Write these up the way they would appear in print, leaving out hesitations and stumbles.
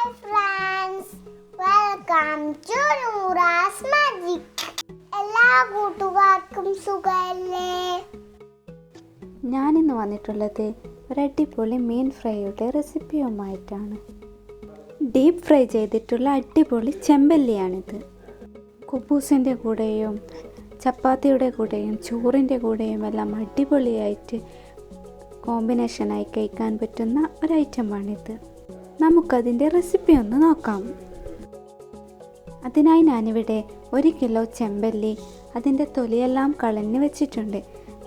Hi friends, welcome to Noora's magic. എല്ലാ കൂട്ടുകാർക്കും സുഖമല്ലേ? ഞാനിന്ന് വന്നിട്ടുള്ളത് ഒരു അടിപൊളി മീൻ ഫ്രൈയുടെ റെസിപ്പിയുമായിട്ടാണ്. ഡീപ്പ് ഫ്രൈ ചെയ്തിട്ടുള്ള അടിപൊളി ചെമ്പല്ലിയാണിത്. കുബൂസിൻ്റെ കൂടെയും ചപ്പാത്തിയുടെ കൂടെയും ചോറിൻ്റെ കൂടെയും എല്ലാം അടിപൊളിയായിട്ട് കോമ്പിനേഷനായി കഴിക്കാൻ പറ്റുന്ന ഒരു ഐറ്റമാണിത്. നമുക്കതിൻ്റെ റെസിപ്പി ഒന്ന് നോക്കാം. അതിനായി ഞാനിവിടെ 1 കിലോ ചെമ്പല്ലി അതിൻ്റെ തൊലിയെല്ലാം കളഞ്ഞ് വെച്ചിട്ടുണ്ട്.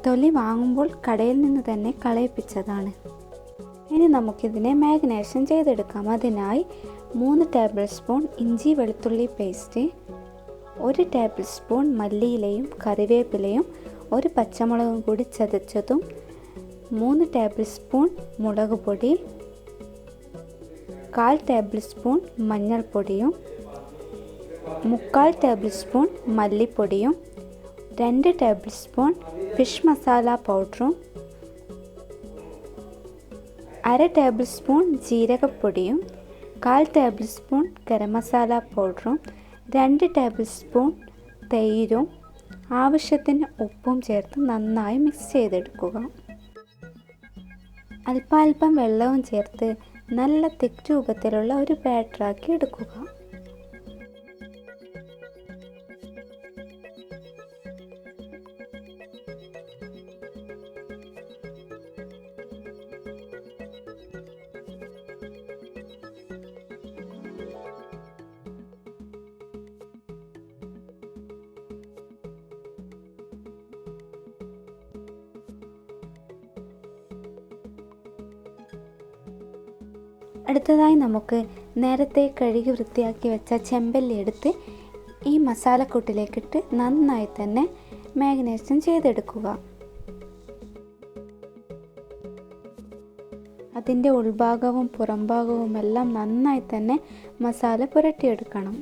തൊലി വാങ്ങുമ്പോൾ കടയിൽ നിന്ന് തന്നെ കളയിപ്പിച്ചതാണ്. ഇനി നമുക്കിതിനെ മാരിനേഷൻ ചെയ്തെടുക്കാം. അതിനായി 3 ടേബിൾ സ്പൂൺ ഇഞ്ചി വെളുത്തുള്ളി പേസ്റ്റ്, 1 ടേബിൾ സ്പൂൺ മല്ലിയിലയും കറിവേപ്പിലയും 1 പച്ചമുളകും കൂടി ചതച്ചതും, 3 ടേബിൾ സ്പൂൺ മുളക് പൊടി, 1/4 ടേബിൾ സ്പൂൺ മഞ്ഞൾപ്പൊടിയും, 3/4 ടേബിൾ സ്പൂൺ മല്ലിപ്പൊടിയും, 2 ടേബിൾ സ്പൂൺ ഫിഷ് മസാല പൗഡറും, 1/2 ടേബിൾ സ്പൂൺ ജീരകപ്പൊടിയും, 1/4 ടേബിൾ സ്പൂൺ ഗരം മസാല പൗഡറും, 2 ടേബിൾ സ്പൂൺ തൈരും ആവശ്യത്തിന് ഉപ്പും ചേർത്ത് നന്നായി മിക്സ് ചെയ്തെടുക്കുക. അല്പാൽപ്പം വെള്ളവും ചേർത്ത് നല്ല തിക്ക് രൂപത്തിലുള്ള ഒരു ബാറ്ററാക്കി എടുക്കുക. അടുത്തതായി നമുക്ക് നേരത്തെ കഴുകി വൃത്തിയാക്കി വെച്ച ചെമ്പല്ലി എടുത്ത് ഈ മസാലക്കൂട്ടിലേക്കിട്ട് നന്നായി തന്നെ മാരിനേഷൻ ചെയ്തെടുക്കുക. അതിൻ്റെ ഉൾഭാഗവും പുറംഭാഗവും എല്ലാം നന്നായി തന്നെ മസാല പുരട്ടിയെടുക്കണം.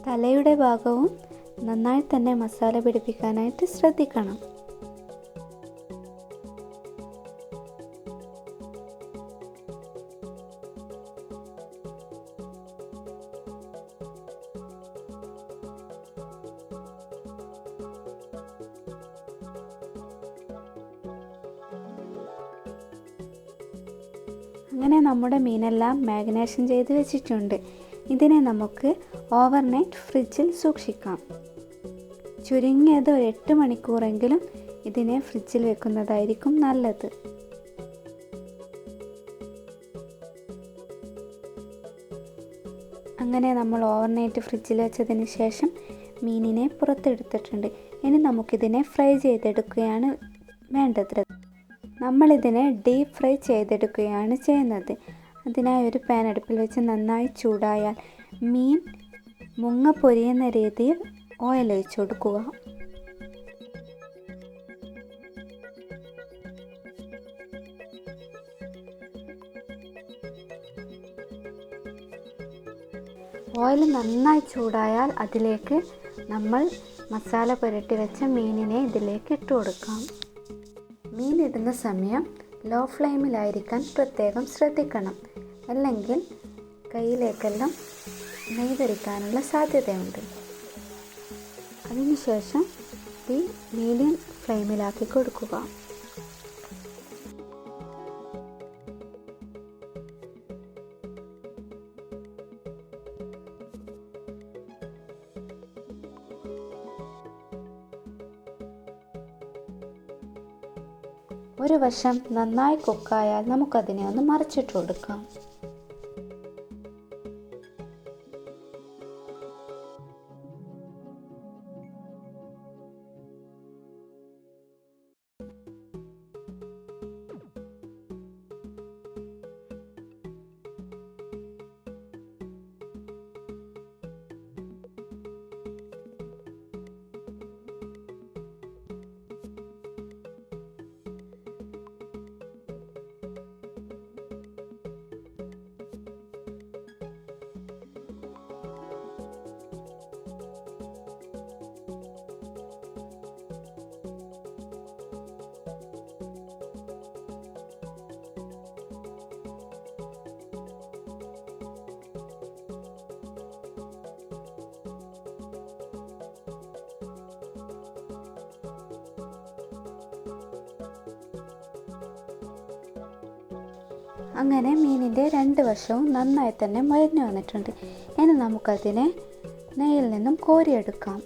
തലയുടെ ഭാഗവും നന്നായി തന്നെ മസാല പിടിപ്പിക്കാനായിട്ട് ശ്രദ്ധിക്കണം. അങ്ങനെ നമ്മുടെ മീനെല്ലാം മാരിനേഷൻ ചെയ്ത് വെച്ചിട്ടുണ്ട്. ഇതിനെ നമുക്ക് ഓവർനൈറ്റ് ഫ്രിഡ്ജിൽ സൂക്ഷിക്കാം. ചുരുങ്ങിയത് ഒരു 8 മണിക്കൂറെങ്കിലും ഇതിനെ ഫ്രിഡ്ജിൽ വെക്കുന്നതായിരിക്കും നല്ലത്. അങ്ങനെ നമ്മൾ ഓവർനൈറ്റ് ഫ്രിഡ്ജിൽ വെച്ചതിന് ശേഷം മീനിനെ പുറത്തെടുത്തിട്ടുണ്ട്. ഇനി നമുക്കിതിനെ ഫ്രൈ ചെയ്തെടുക്കുകയാണ് വേണ്ടത്. നമ്മളിതിനെ ഡീപ്പ് ഫ്രൈ ചെയ്തെടുക്കുകയാണ് ചെയ്യുന്നത്. അതിനായി ഒരു പാൻ അടുപ്പിൽ വെച്ച് നന്നായി ചൂടായാൽ മീൻ മുങ്ങ പൊരിയുന്ന രീതിയിൽ ഓയിൽ ഒഴിച്ചു കൊടുക്കുക. ഓയിൽ നന്നായി ചൂടായാൽ അതിലേക്ക് നമ്മൾ മസാല പുരട്ടി വെച്ച മീനിനെ ഇതിലേക്ക് ഇട്ട് കൊടുക്കാം. മീൻ ഇടുന്ന സമയം ലോ ഫ്ലെയിമിലായിരിക്കാൻ പ്രത്യേകം ശ്രദ്ധിക്കണം. അല്ലെങ്കിൽ കയ്യിലേക്കെല്ലാം നെയ്യ് തെറിക്കാനുള്ള സാധ്യതയുണ്ട്. അതിനുശേഷം തീ മീഡിയം ഫ്ലെയിമിലാക്കി കൊടുക്കുക. ഒരു വശം നന്നായി കുക്കായാൽ നമുക്കതിനെ ഒന്ന് മറിച്ചിട്ട് കൊടുക്കാം. അങ്ങനെ മീനിൻ്റെ 2 വശവും നന്നായി തന്നെ മൊരിഞ്ഞു വന്നിട്ടുണ്ട്. ഇനി നമുക്കതിനെ നെയ്യിൽ നിന്നും കോരിയെടുക്കാം.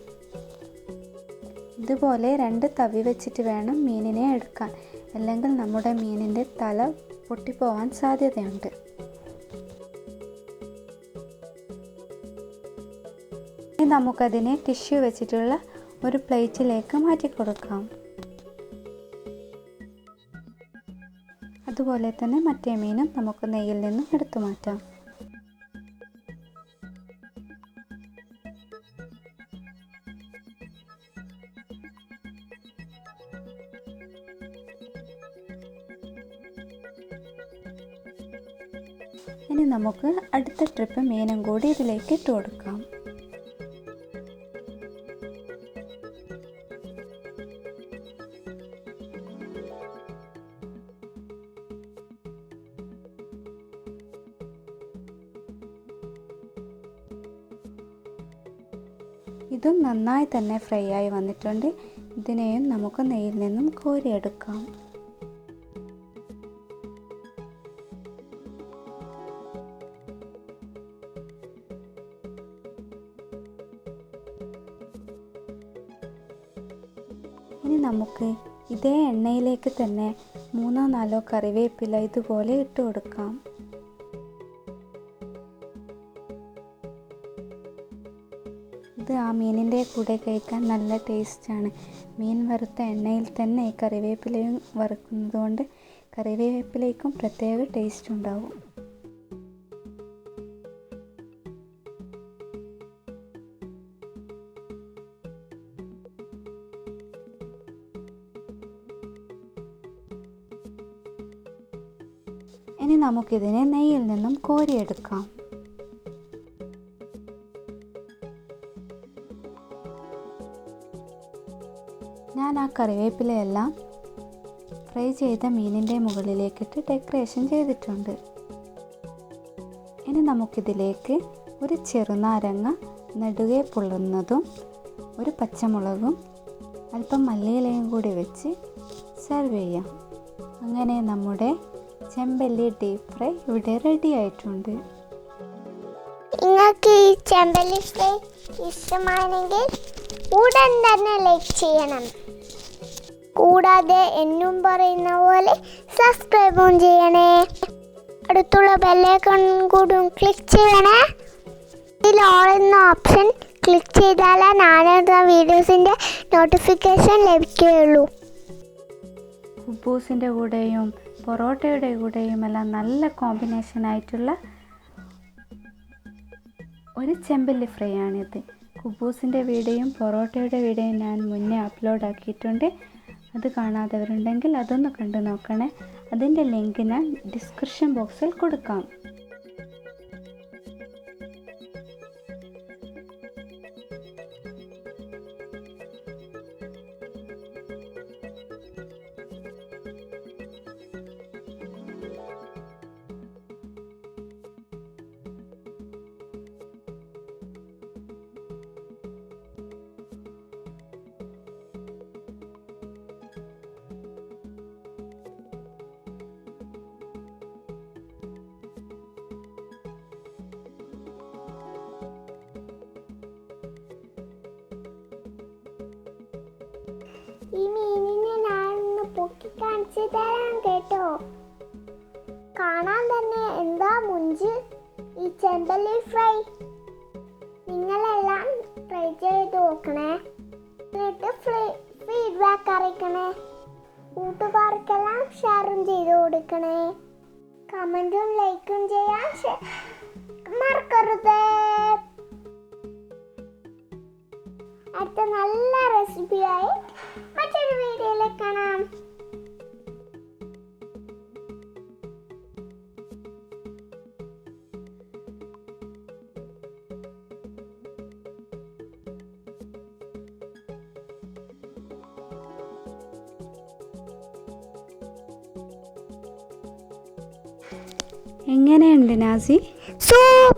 ഇതുപോലെ 2 തവി വെച്ചിട്ട് വേണം മീനിനെ എടുക്കാൻ, അല്ലെങ്കിൽ നമ്മുടെ മീനിൻ്റെ തല പൊട്ടിപ്പോവാൻ സാധ്യതയുണ്ട്. ഇനി നമുക്കതിനെ ടിഷ്യൂ വെച്ചിട്ടുള്ള ഒരു പ്ലേറ്റിലേക്ക് മാറ്റി കൊടുക്കാം. അതുപോലെ തന്നെ മറ്റേ മീനും നമുക്ക് നെയ്യിൽ നിന്നും എടുത്തു മാറ്റാം. ഇനി നമുക്ക് അടുത്ത ട്രിപ്പ് മീനും കൂടി ഇതിലേക്ക് ഇട്ട് കൊടുക്കാം. ഇതും നന്നായി തന്നെ ഫ്രൈ ആയി വന്നിട്ടുണ്ട്. ഇതിനെയും നമുക്ക് നെയ്യിൽ നിന്നും കോരിയെടുക്കാം. ഇനി നമുക്ക് ഇതേ എണ്ണയിലേക്ക് തന്നെ 3-4 കറിവേപ്പില ഇതുപോലെ ഇട്ട് കൊടുക്കാം. ഇത് ആ മീനിൻ്റെ കൂടെ കഴിക്കാൻ നല്ല ടേസ്റ്റാണ്. മീൻ വറുത്ത എണ്ണയിൽ തന്നെ ഈ കറിവേപ്പിലയും വറുക്കുന്നത് കൊണ്ട് കറിവേപ്പിലയ്ക്കും പ്രത്യേക ടേസ്റ്റ് ഉണ്ടാവും. ഇനി നമുക്കിതിനെ നെയ്യിൽ നിന്നും കോരിയെടുക്കാം. ഞാൻ ആ കറിവേപ്പിലയെല്ലാം ഫ്രൈ ചെയ്ത മീനിൻ്റെ മുകളിലേക്കിട്ട് ഡെക്കറേഷൻ ചെയ്തിട്ടുണ്ട്. ഇനി നമുക്കിതിലേക്ക് ഒരു ചെറുനാരങ്ങ നെടുകെ പൊള്ളുന്നതും ഒരു പച്ചമുളകും അല്പം മല്ലിയിലയും കൂടി വെച്ച് സെർവ് ചെയ്യാം. അങ്ങനെ നമ്മുടെ ചെമ്പല്ലി ഡീപ്പ് ഫ്രൈ ഇവിടെ റെഡി ആയിട്ടുണ്ട്. നിങ്ങൾക്ക് ഈ ചെമ്പല്ലി ഫ്രൈ ഇഷ്ടമാണെങ്കിൽ ഉടൻ തന്നെ ലൈക്ക് ചെയ്യണം. കൂടാതെ എന്നും പറയുന്ന പോലെ സബ്സ്ക്രൈബും ചെയ്യണേ. അടുത്തുള്ള ബെല്ലൈക്കൺ കൂടി ക്ലിക്ക് ചെയ്യണേ. ഇതിൽ ഓൾ എന്ന ഓപ്ഷൻ ക്ലിക്ക് ചെയ്താലേ ഞാനിടുന്ന വീഡിയോസിൻ്റെ നോട്ടിഫിക്കേഷൻ ലഭിക്കുകയുള്ളൂ. കുബൂസിൻ്റെ കൂടെയും പൊറോട്ടയുടെ കൂടെയും എല്ലാം നല്ല കോമ്പിനേഷൻ ആയിട്ടുള്ള ഒരു ചെമ്പല്ലി ഫ്രൈ ആണിത്. കുബൂസിൻ്റെ വീഡിയോയും പൊറോട്ടയുടെ വീഡിയോയും ഞാൻ മുന്നേ അപ്ലോഡ് ആക്കിയിട്ടുണ്ട്. അത് കാണാത്തവരുണ്ടെങ്കിൽ അതൊന്ന് കണ്ടു നോക്കണേ. അതിൻ്റെ ലിങ്ക് ഞാൻ ഡിസ്ക്രിപ്ഷൻ ബോക്സിൽ കൊടുക്കാം. ഈ മീനിനെ ഞാനൊന്ന് പൊക്കി കാണിച്ചു തരാം കേട്ടോ. കാണാൻ തന്നെ എന്താ മുഞ്ച് ഈ ചെമ്പല്ലി ഫ്രൈ. നിങ്ങളെല്ലാം ട്രൈ ചെയ്ത് നോക്കണേ. എന്നിട്ട് ഫീഡ്ബാക്ക് അറിയിക്കണേ. കൂട്ടുകാർക്കെല്ലാം ഷെയറും ചെയ്ത് കൊടുക്കണേ. കമൻറ്റും ലൈക്കും ചെയ്യാൻ മറക്കരുത്. അടുത്ത നല്ല റെസിപ്പിയായി മറ്റൊരു വീഡിയോയിൽ കാണാം. എങ്ങനെയുണ്ട് നാസി? സൂപ്പർ.